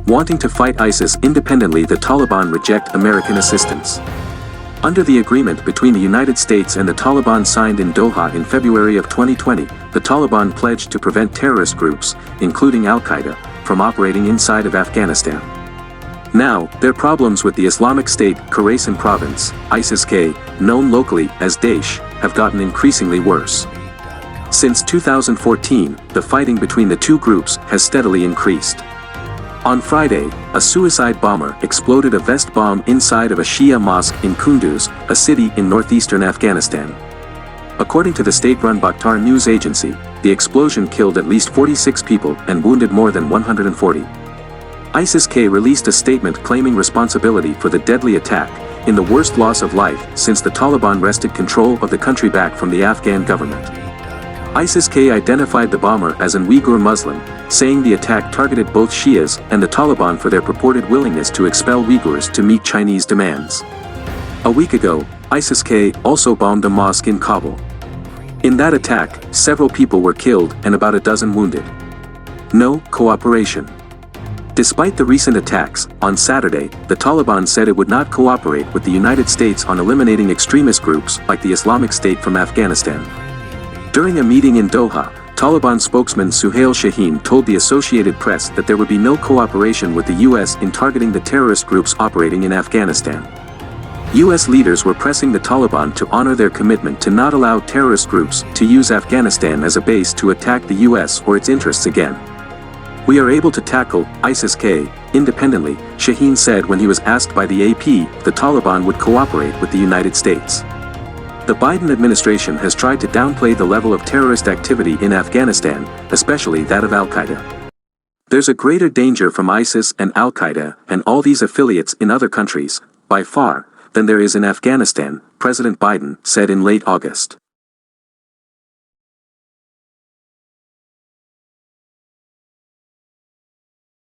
Wanting to fight ISIS independently, the Taliban reject American assistance. Under the agreement between the United States and the Taliban signed in Doha in February of 2020, the Taliban pledged to prevent terrorist groups, including Al-Qaeda, from operating inside of Afghanistan. Now, their problems with the Islamic State Khorasan province, ISIS-K, known locally as Daesh, have gotten increasingly worse. Since 2014, the fighting between the two groups has steadily increased. On Friday, a suicide bomber exploded a vest bomb inside of a Shia mosque in Kunduz, a city in northeastern Afghanistan. According to the state-run Bakhtar news agency, the explosion killed at least 46 people and wounded more than 140. ISIS-K released a statement claiming responsibility for the deadly attack, in the worst loss of life since the Taliban wrested control of the country back from the Afghan government. ISIS-K identified the bomber as an Uyghur Muslim, saying the attack targeted both Shias and the Taliban for their purported willingness to expel Uyghurs to meet Chinese demands. A week ago, ISIS-K also bombed a mosque in Kabul. In that attack, several people were killed and about a dozen wounded. No cooperation. Despite the recent attacks, on Saturday, the Taliban said it would not cooperate with the United States on eliminating extremist groups like the Islamic State from Afghanistan. During a meeting in Doha, Taliban spokesman Suhail Shaheen told the Associated Press that there would be no cooperation with the U.S. in targeting the terrorist groups operating in Afghanistan. U.S. leaders were pressing the Taliban to honor their commitment to not allow terrorist groups to use Afghanistan as a base to attack the U.S. or its interests again. "We are able to tackle ISIS-K independently," Shaheen said when he was asked by the AP if the Taliban would cooperate with the United States. The Biden administration has tried to downplay the level of terrorist activity in Afghanistan, especially that of Al-Qaeda. "There's a greater danger from ISIS and Al-Qaeda and all these affiliates in other countries, by far, than there is in Afghanistan," President Biden said in late August.